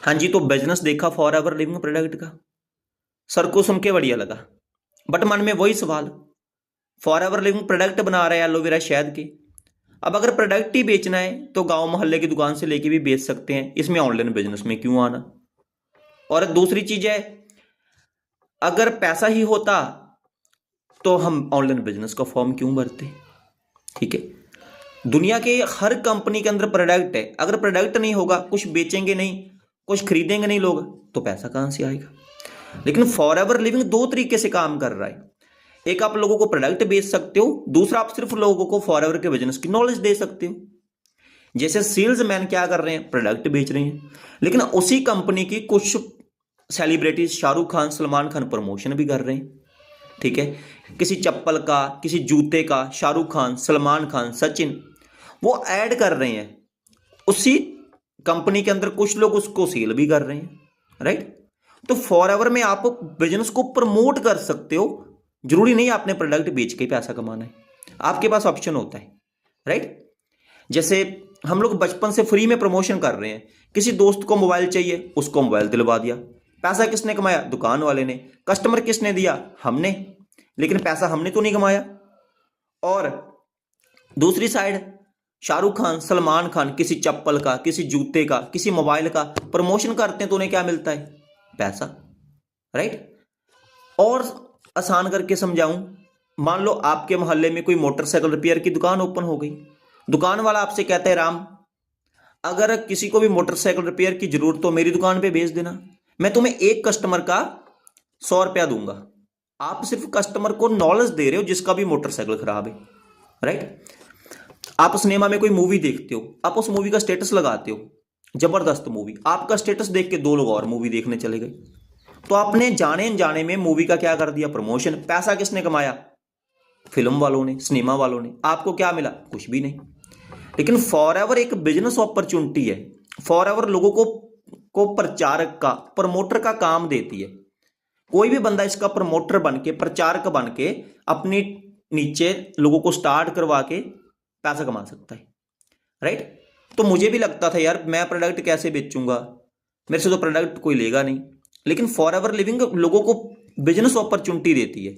हाँ जी, तो बिजनेस देखा फॉर एवर लिविंग प्रोडक्ट का। सर को सुन के बढ़िया लगा, बट मन में वही सवाल, फॉर एवर लिविंग प्रोडक्ट बना रहे हैं एलोवेरा शहद के। अब अगर प्रोडक्ट ही बेचना है तो गांव मोहल्ले की दुकान से लेके भी बेच सकते हैं, इसमें ऑनलाइन बिजनेस में क्यों आना। और दूसरी चीज है, अगर पैसा ही होता तो हम ऑनलाइन बिजनेस का फॉर्म क्यों भरते। ठीक है, दुनिया के हर कंपनी के अंदर प्रोडक्ट है, अगर प्रोडक्ट नहीं होगा, कुछ बेचेंगे नहीं, कुछ खरीदेंगे नहीं लोग, तो पैसा कहां से आएगा। लेकिन फॉर एवर लिविंग दो तरीके से काम कर रहा है। एक, आप लोगों को प्रोडक्ट बेच सकते हो, दूसरा आप सिर्फ लोगों को फॉर एवर के बिजनेस की नॉलेज दे सकते हो। जैसे सेल्समैन क्या कर रहे हैं, प्रोडक्ट बेच रहे हैं, लेकिन उसी कंपनी की कुछ सेलिब्रिटीज शाहरुख खान, सलमान खान प्रमोशन भी कर रहे हैं। ठीक है, किसी चप्पल का, किसी जूते का, शाहरुख खान, सलमान खान, सचिन, वो ऐड कर रहे हैं उसी कंपनी के अंदर, कुछ लोग उसको सेल भी कर रहे हैं। राइट, तो फॉर एवर में आप बिजनेस को प्रमोट कर सकते हो, जरूरी नहीं आपने प्रोडक्ट बेच के पैसा कमाना है, आपके पास ऑप्शन होता है। राइट, जैसे हम लोग बचपन से फ्री में प्रमोशन कर रहे हैं, किसी दोस्त को मोबाइल चाहिए, उसको मोबाइल दिलवा दिया, पैसा किसने कमाया, दुकान वाले ने, कस्टमर किसने दिया, हमने, लेकिन पैसा हमने तो नहीं कमाया। और दूसरी साइड, शाहरुख खान, सलमान खान किसी चप्पल का, किसी जूते का, किसी मोबाइल का प्रमोशन करते हैं तो उन्हें क्या मिलता है, पैसा। राइट, और आसान करके समझाऊं, मान लो आपके मोहल्ले में कोई मोटरसाइकिल रिपेयर की दुकान ओपन हो गई, दुकान वाला आपसे कहता है, राम अगर किसी को भी मोटरसाइकिल रिपेयर की जरूरत तो मेरी दुकान पे भेज देना, मैं तुम्हें एक कस्टमर का 100 रुपया दूंगा। आप सिर्फ कस्टमर को नॉलेज दे रहे हो जिसका भी मोटरसाइकिल खराब है। राइट, आप सिनेमा में कोई मूवी देखते हो, आप उस मूवी का स्टेटस लगाते हो, जबरदस्त मूवी, आपका स्टेटस देख के 2 लोग और मूवी देखने चले गए, तो आपने जाने अनजाने में मूवी का क्या कर दिया, प्रमोशन। पैसा किसने कमाया, फिल्म वालों ने, सिनेमा वालों ने, आपको क्या मिला, कुछ भी नहीं। लेकिन फॉर एवर एक बिजनेस अपॉर्चुनिटी है, फॉर एवर लोगों को प्रचारक का, प्रमोटर का काम देती है। कोई भी बंदा इसका प्रमोटर बन के, प्रचारक बन के अपनी नीचे लोगों को स्टार्ट करवा के पैसा कमा सकता है। राइट, तो मुझे भी लगता था यार मैं प्रोडक्ट कैसे बेचूंगा, मेरे से तो प्रोडक्ट कोई लेगा नहीं, लेकिन फॉर एवर लिविंग लोगों को बिजनेस अपॉर्चुनिटी देती है।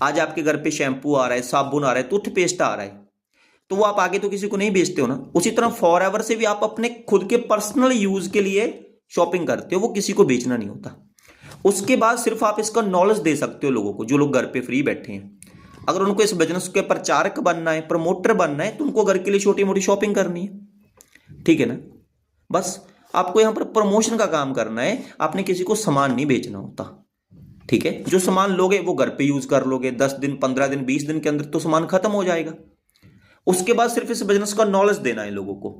आज आपके घर पे शैम्पू आ रहा है, साबुन आ रहा है, टूथपेस्ट आ रहा है, तो वो आप आगे तो किसी को नहीं बेचते हो ना। उसी तरह फॉर एवर से भी आप अपने खुद के पर्सनल यूज के लिए शॉपिंग करते हो, वो किसी को बेचना नहीं होता। उसके बाद सिर्फ आप इसका नॉलेज दे सकते हो लोगों को, जो लोग घर पे फ्री बैठे हैं। अगर उनको इस बिजनेस के प्रचारक बनना है, प्रमोटर बनना है, तो उनको घर के लिए छोटी मोटी शॉपिंग करनी है। ठीक है ना, बस आपको यहां पर प्रमोशन का काम करना है, आपने किसी को सामान नहीं बेचना होता। ठीक है, जो सामान लोगे वो घर पे यूज कर लोगे, 10 दिन, 15 दिन, 20 दिन के अंदर तो सामान खत्म हो जाएगा। उसके बाद सिर्फ इस बिजनेस का नॉलेज देना है लोगों को।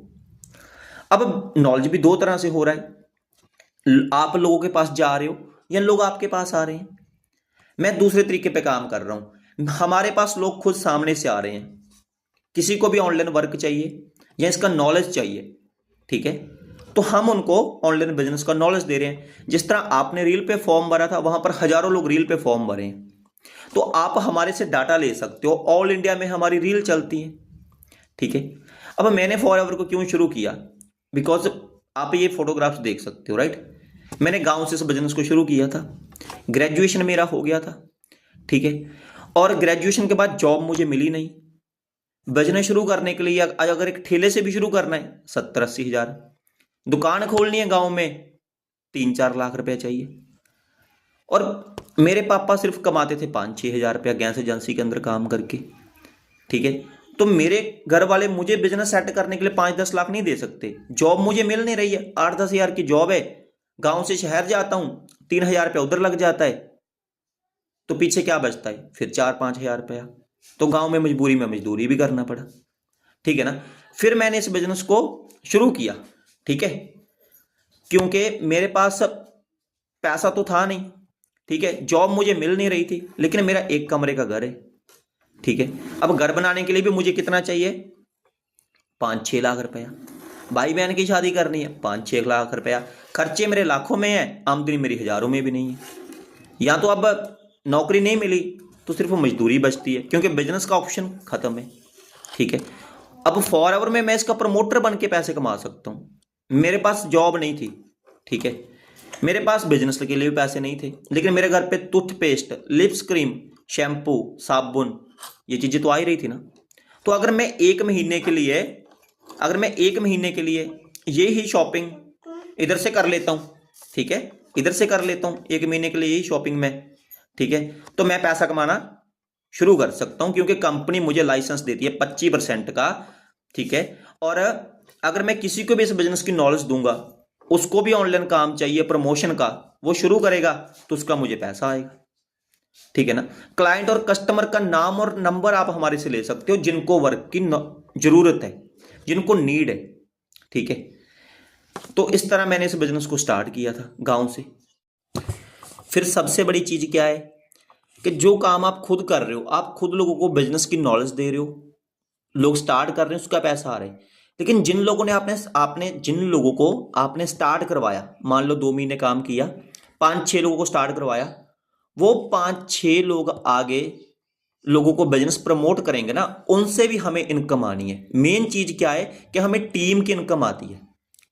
अब नॉलेज भी दो तरह से हो रहा है, आप लोगों के पास जा रहे हो या लोग आपके पास आ रहे हैं। मैं दूसरे तरीके पे काम कर रहा हूं, हमारे पास लोग खुद सामने से आ रहे हैं, किसी को भी ऑनलाइन वर्क चाहिए या इसका नॉलेज चाहिए। ठीक है, तो हम उनको ऑनलाइन बिजनेस का नॉलेज दे रहे हैं। जिस तरह आपने रील पे फॉर्म भरा था, वहां पर हजारों लोग रील पे फॉर्म भरे हैं, तो आप हमारे से डाटा ले सकते हो, ऑल इंडिया में हमारी रील चलती है। ठीक है, अब मैंने फॉर एवर को क्यों शुरू किया, बिकॉज आप ये फोटोग्राफ्स देख सकते हो। राइट, मैंने गांव से इस बिजनेस को शुरू किया था, ग्रेजुएशन मेरा हो गया था। ठीक है, और ग्रेजुएशन के बाद जॉब मुझे मिली नहीं। बिजनेस शुरू करने के लिए अगर एक ठेले से भी शुरू करना है 70-80 हजार, दुकान खोलनी है गांव में 3-4 लाख रुपए चाहिए। और मेरे पापा सिर्फ कमाते थे 5-6 हजार रुपया गैस एजेंसी के अंदर काम करके। ठीक है, तो मेरे घर वाले मुझे बिजनेस सेट करने के लिए 5-10 लाख नहीं दे सकते। जॉब मुझे मिल नहीं रही है, 8-10 हजार की जॉब है, गांव से शहर जाता हूं 3 हजार रुपया उधर लग जाता है, तो पीछे क्या बचता है, फिर 4-5 हजार रुपया, तो गांव में मजबूरी में मजदूरी भी करना पड़ा। ठीक है ना, फिर मैंने इस बिजनेस को शुरू किया। ठीक है, क्योंकि मेरे पास पैसा तो था नहीं। ठीक है, जॉब मुझे मिल नहीं रही थी, लेकिन मेरा एक कमरे का घर है। ठीक है, अब घर बनाने के लिए भी मुझे कितना चाहिए, 5-6 लाख रुपया। भाई बहन की शादी करनी है, 5-6 लाख रुपया। खर्चे मेरे लाखों में है, आमदनी मेरी हजारों में भी नहीं है। या तो अब नौकरी नहीं मिली तो सिर्फ मजदूरी बचती है, क्योंकि बिजनेस का ऑप्शन खत्म है। ठीक है, अब फॉर एवर में मैं इसका प्रमोटर बन के पैसे कमा सकता हूं। मेरे पास जॉब नहीं थी, ठीक है। मेरे पास बिजनेस के लिए भी पैसे नहीं थे, लेकिन मेरे घर पे टूथपेस्ट, लिप्स क्रीम, शैम्पू, साबुन, ये चीज़ें तो आ ही रही थी ना। तो अगर मैं एक महीने के लिए ये ही शॉपिंग इधर से कर लेता हूँ, ठीक है, इधर से कर लेता हूँ एक महीने के लिए यही शॉपिंग में, ठीक है, तो मैं पैसा कमाना शुरू कर सकता हूँ, क्योंकि कंपनी मुझे लाइसेंस देती है 25% का, ठीक है। और अगर मैं किसी को भी इस बिजनेस की नॉलेज दूंगा, उसको भी ऑनलाइन काम चाहिए प्रमोशन का, वो शुरू करेगा तो उसका मुझे पैसा आएगा, ठीक है ना। क्लाइंट और कस्टमर का नाम और नंबर आप हमारे से ले सकते हो, जिनको वर्क की जरूरत है, जिनको नीड है, ठीक है। तो इस तरह मैंने इस बिजनेस को स्टार्ट किया था गांव से। फिर सबसे बड़ी चीज क्या है कि जो काम आप खुद कर रहे हो, आप खुद लोगों को बिजनेस की नॉलेज दे रहे हो, लोग स्टार्ट कर रहे हैं, उसका पैसा आ रहा है। लेकिन जिन लोगों ने जिन लोगों को आपने स्टार्ट करवाया, मान लो 2 महीने काम किया, 5-6 लोगों को स्टार्ट करवाया, वो 5-6 लोग आगे लोगों को बिजनेस प्रमोट करेंगे ना, उनसे भी हमें इनकम आनी है। मेन चीज क्या है कि हमें टीम की इनकम आती है,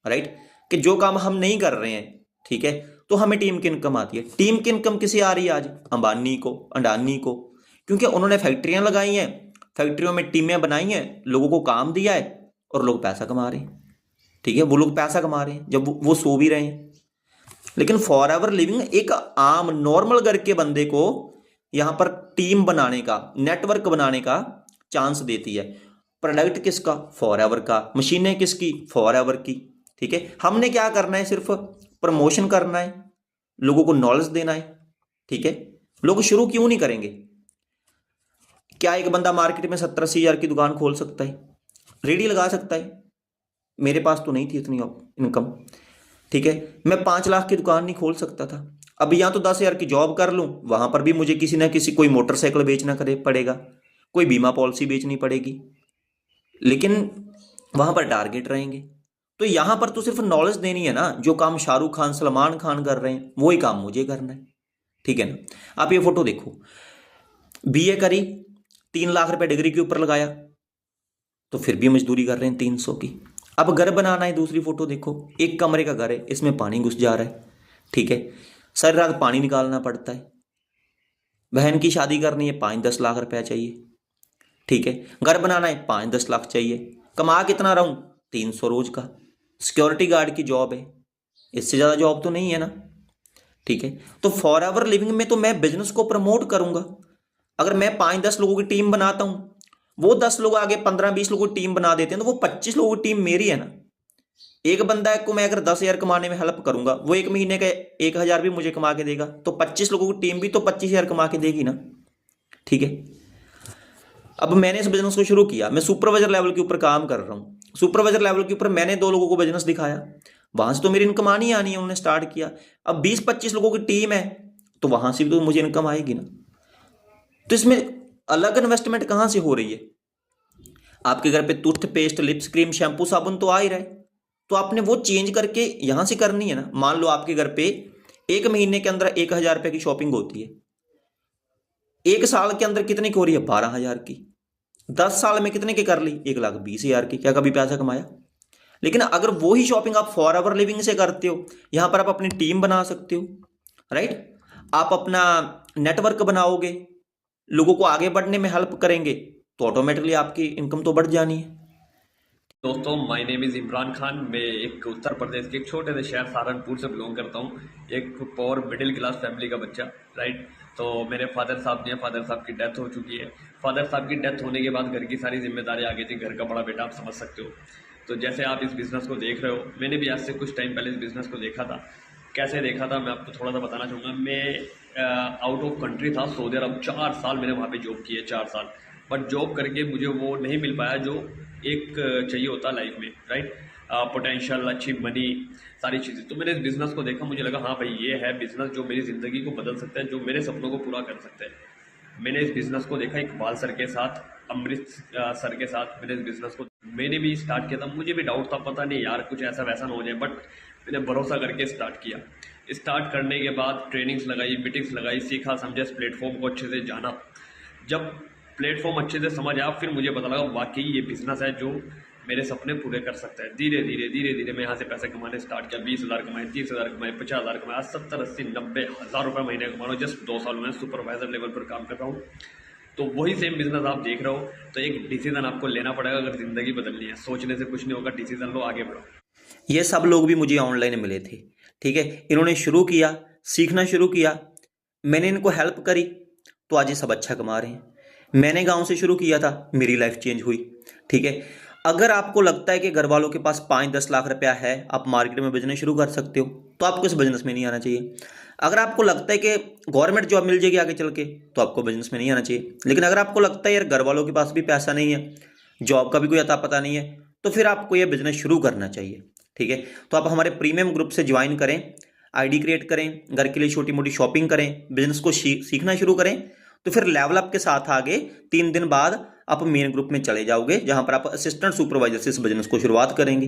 राइट, कि जो काम हम नहीं कर रहे हैं, ठीक है, तो हमें टीम की इनकम आती है। टीम की इनकम किसे आ रही है आज? अंबानी को, अडानी को, क्योंकि उन्होंने फैक्ट्रियां लगाई हैं, फैक्ट्रियों में टीमें बनाई हैं, लोगों को काम दिया है और लोग पैसा कमा रहे हैं, ठीक है। वो लोग पैसा कमा रहे हैं जब वो सो भी रहे हैं। लेकिन फॉर एवर लिविंग एक आम नॉर्मल घर के बंदे को यहां पर टीम बनाने का, नेटवर्क बनाने का चांस देती है। प्रोडक्ट किसका? फॉर एवर का। मशीनें किसकी? फॉर एवर की, ठीक है। हमने क्या करना है? सिर्फ प्रमोशन करना है, लोगों को नॉलेज देना है, ठीक है। लोग शुरू क्यों नहीं करेंगे? क्या एक बंदा मार्केट में 70-80 हजार की दुकान खोल सकता है, रेडी लगा सकता है? मेरे पास तो नहीं थी इतनी इनकम, ठीक है। मैं 5 लाख की दुकान नहीं खोल सकता था। अब या तो 10 हजार की जॉब कर लूं, वहां पर भी मुझे किसी ना किसी कोई मोटरसाइकिल बेचना करे पड़ेगा, कोई बीमा पॉलिसी बेचनी पड़ेगी, लेकिन वहां पर टारगेट रहेंगे। तो यहां पर तो सिर्फ नॉलेज देनी है ना, जो काम शाहरुख खान, सलमान खान कर रहे हैं, वही काम मुझे करना है, ठीक है ना। आप ये फोटो देखो, बीए करी, 3 लाख रुपए डिग्री के ऊपर लगाया, तो फिर भी मजदूरी कर रहे हैं 300 की। अब घर बनाना है, दूसरी फोटो देखो, एक कमरे का घर है, इसमें पानी घुस जा रहा है, ठीक है, सारी रात पानी निकालना पड़ता है। बहन की शादी करनी है, 5-10 लाख रुपया चाहिए, ठीक है। घर बनाना है, 5-10 लाख चाहिए। कमा कितना रहा हूं? 300 रोज का। सिक्योरिटी गार्ड की जॉब है, इससे ज्यादा जॉब तो नहीं है ना, ठीक है। तो फॉर एवर लिविंग में तो मैं बिजनेस को प्रमोट करूंगा। अगर मैं 5-10 लोगों की टीम बनाता हूं, वो 10 लोग आगे 15-20 लोगों की टीम बना देते हैं, तो वो 25 लोगों की टीम मेरी है ना। एक बंदा को मैं अगर 10 हजार कमाने में हेल्प करूंगा, वो एक महीने का 1 हजार भी मुझे कमा के देगा, तो 25 लोगों की टीम भी तो 25 हजार कमा के देगी ना, ठीक है। अब मैंने इस बिजनेस को शुरू किया, मैं सुपरवाइजर लेवल के ऊपर काम कर रहा हूं। सुपरवाइजर लेवल के ऊपर मैंने 2 लोगों को बिजनेस दिखाया, वहां से तो मेरी इनकम आनी है, उन्होंने स्टार्ट किया। अब 20-25 लोगों की टीम है, तो वहां से भी तो मुझे इनकम आएगी ना। तो इसमें अलग इन्वेस्टमेंट कहां से हो रही है? आपके घर पे टूथपेस्ट, लिप्स क्रीम, शैम्पू, साबुन तो आ ही रहा है, तो आपने वो चेंज करके यहां से करनी है ना। मान लो आपके घर पे एक महीने के अंदर 1,000 रुपए की शॉपिंग होती है, 1 साल के अंदर कितने की हो रही है? 12,000 की। 10 साल में कितने की कर ली? 1,20,000 की। क्या कभी पैसा कमाया? लेकिन अगर वो ही शॉपिंग आप फॉर एवर लिविंग से करते हो, यहां पर आप अपनी टीम बना सकते हो, राइट, आप अपना नेटवर्क बनाओगे, लोगों को आगे बढ़ने में हेल्प करेंगे, तो ऑटोमेटिकली आपकी इनकम तो बढ़ जानी है। दोस्तों, my name is Imran Khan. मैं एक उत्तर प्रदेश के एक छोटे से शहर सहारनपुर से बिलोंग करता हूँ। एक पुअर मिडिल क्लास फैमिली का बच्चा, राइट। तो मेरे फादर साहब ने, फादर साहब की डेथ हो चुकी है। फादर साहब की डेथ होने के बाद घर की सारी जिम्मेदारी आ गई थी, घर का बड़ा बेटा, आप समझ सकते हो। तो जैसे आप इस बिज़नेस को देख रहे हो, मैंने भी आज से कुछ टाइम पहले इस बिज़नेस को देखा था। कैसे देखा था मैं आपको थोड़ा सा बताना चाहूँगा। मैं आउट ऑफ कंट्री था, सऊदी अरब। 4 साल मैंने वहाँ पे जॉब की है, 4 साल। बट जॉब करके मुझे वो नहीं मिल पाया जो एक चाहिए होता लाइफ में, राइट। पोटेंशियल, अच्छी मनी, सारी चीज़ें। तो मैंने इस बिज़नेस को देखा, मुझे लगा हाँ भाई, ये है बिज़नेस जो मेरी ज़िंदगी को बदल सकता है, जो मेरे सपनों को पूरा कर सकता है। मैंने इस बिज़नेस को देखा इकबाल सर के साथ, अमृत सर के साथ। मैंने इस बिज़नेस को मैंने भी स्टार्ट किया था। मुझे भी डाउट था, पता नहीं यार कुछ ऐसा वैसा ना हो जाए, बट मैंने भरोसा करके स्टार्ट किया। स्टार्ट करने के बाद ट्रेनिंग्स लगाई, मीटिंग्स लगाई, सीखा, समझा, इस प्लेटफॉर्म को अच्छे से जाना। जब प्लेटफॉर्म अच्छे से समझ आया, फिर मुझे पता लगा वाकई ये बिज़नेस है जो मेरे सपने पूरे कर सकता है। धीरे धीरे मैं यहाँ से पैसे कमाने स्टार्ट किया। 20,000 कमाए, 30,000 कमाए, 50,000 कमाए, 70, 80, 90 हज़ार रुपये महीने कमा रहा हूँ। जस्ट 2 साल में सुपरवाइजर लेवल पर काम कर रहा हूँ। तो वही सेम बिजनेस आप देख रहे हो। तो एक डिसीजन आपको लेना पड़ेगा अगर ज़िंदगी बदलनी है। सोचने से कुछ नहीं होगा, डिसीजन लो, आगे बढ़ो। ये सब लोग भी मुझे ऑनलाइन मिले थे, ठीक है। इन्होंने शुरू किया, सीखना शुरू किया, मैंने इनको हेल्प करी, तो आज ये सब अच्छा कमा रहे हैं। मैंने गांव से शुरू किया था, मेरी लाइफ चेंज हुई, ठीक है। अगर आपको लगता है कि घर वालों के पास 5-10 लाख रुपया है, आप मार्केट में बिजनेस शुरू कर सकते हो, तो आपको इस बिजनेस में नहीं आना चाहिए। अगर आपको लगता है कि गवर्नमेंट जॉब मिल जाएगी आगे चल के, तो आपको बिजनेस में नहीं आना चाहिए। लेकिन अगर आपको लगता है यार घर वालों के पास भी पैसा नहीं है, जॉब का भी कोई अता पता नहीं है, तो फिर आपको यह बिजनेस शुरू करना चाहिए, ठीक है। तो आप हमारे प्रीमियम ग्रुप से ज्वाइन करें, आईडी क्रिएट करें, घर के लिए छोटी मोटी शॉपिंग करें, बिजनेस को सीखना शुरू करें, तो फिर लेवल अप के साथ आगे 3 दिन बाद आप मेन ग्रुप में चले जाओगे, जहां पर आप असिस्टेंट सुपरवाइजर से इस बिजनेस को शुरुआत करेंगे।